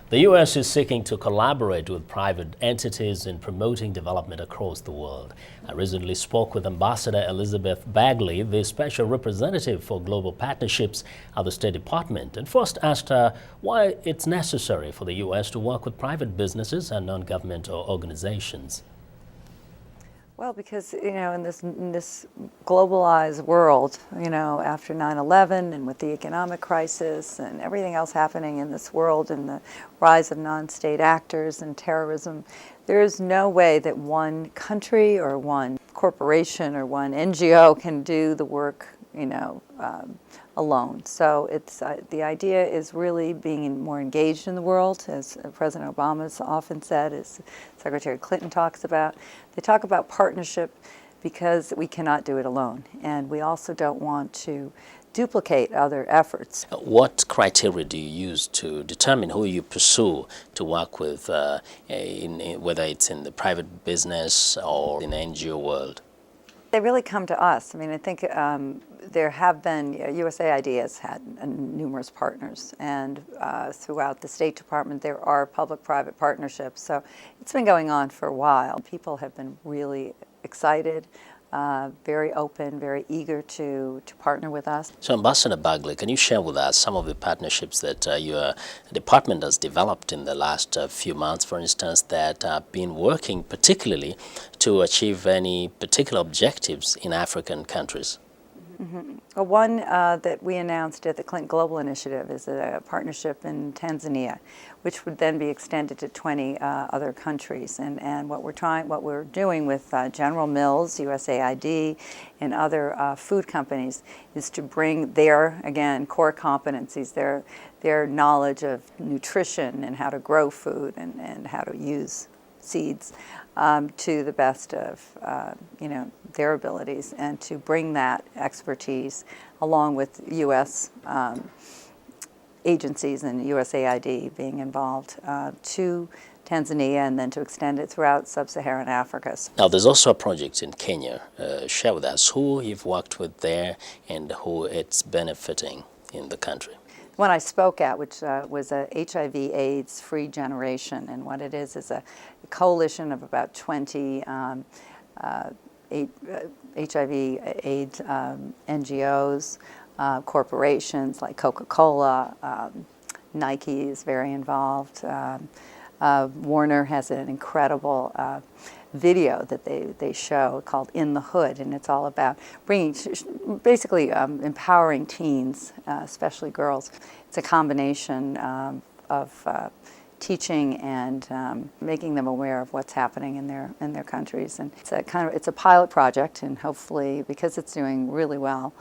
The U.S. is seeking to collaborate with private entities in promoting development across the world. I recently spoke with Ambassador Elizabeth Bagley, the Special Representative for Global Partnerships at the State Department, and first asked her why it's necessary for the U.S. to work with private businesses and non-governmental organizations. Well, because, in this globalized world, after 9/11 and with the economic crisis and everything else happening in this world and the rise of non-state actors and terrorism, there is no way that one country or one corporation or one NGO can do the work, alone. So it's the idea is really being more engaged in the world, as President Obama has often said, as Secretary Clinton talks about. They talk about partnership because we cannot do it alone, and we also don't want to duplicate other efforts. What criteria do you use to determine who you pursue to work with, whether it's in the private business or in the NGO world? They really come to us. I think there have been, USAID has had numerous partners, and throughout the State Department there are public-private partnerships. So it's been going on for a while. People have been really excited, very open, very eager to partner with us. So Ambassador Bagley, can you share with us some of the partnerships that your department has developed in the last few months, for instance, that have been working particularly to achieve any particular objectives in African countries? Mm-hmm. Well, one that we announced at the Clinton Global Initiative is a partnership in Tanzania, which would then be extended to 20 other countries. And what we're doing with General Mills, USAID, and other food companies is to bring their, again, core competencies, their knowledge of nutrition and how to grow food and how to use seeds to the best of their abilities, and to bring that expertise along with U.S. Agencies and USAID being involved to Tanzania, and then to extend it throughout sub-Saharan Africa. Now, there's also a project in Kenya. Share with us who you've worked with there and who it's benefiting in the country. One I spoke at, which was a HIV/AIDS free generation, and what it is a coalition of about 20 HIV/AIDS NGOs, corporations like Coca-Cola, Nike is very involved. Warner has an incredible video that they show called In the Hood, and it's all about basically empowering teens, especially girls. It's a combination of teaching and making them aware of what's happening in their countries. And it's a pilot project, and hopefully, because it's doing really well,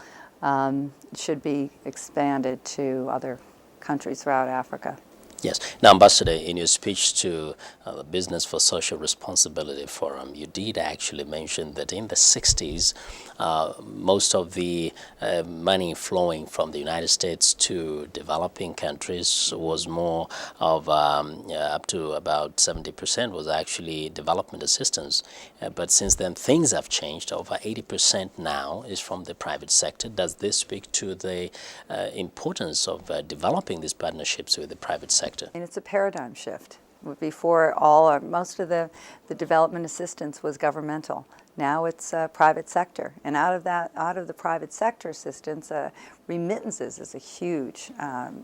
it should be expanded to other countries throughout Africa. Yes. Now, Ambassador, in your speech to the Business for Social Responsibility Forum, you did actually mention that in the 60s, most of the money flowing from the United States to developing countries was more of up to about 70% was actually development assistance. But since then, things have changed. Over 80% now is from the private sector. Does this speak to the importance of developing these partnerships with the private sector? And it's a paradigm shift. Before, most of the development assistance was governmental. Now it's private sector, and out of the private sector assistance, remittances is a huge,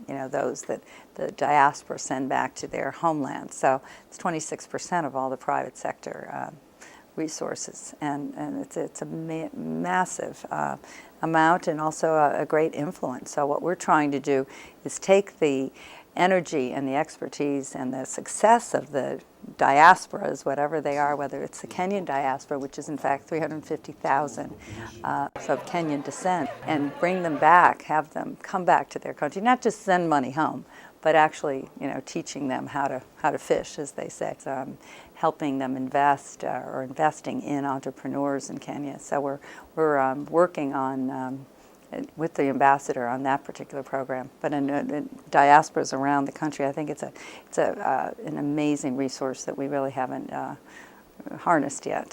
those that the diaspora send back to their homeland. So it's 26% of all the private sector resources, and it's a massive amount, and also a great influence. So what we're trying to do is take the energy and the expertise and the success of the diasporas, whatever they are, whether it's the Kenyan diaspora, which is in fact 350,000 of Kenyan descent, and bring them back, have them come back to their country, not just send money home, but actually, teaching them how to fish, as they say, helping them invest or investing in entrepreneurs in Kenya. So we're working on with the ambassador on that particular program. But in diasporas around the country, I think it's an amazing resource that we really haven't harnessed yet.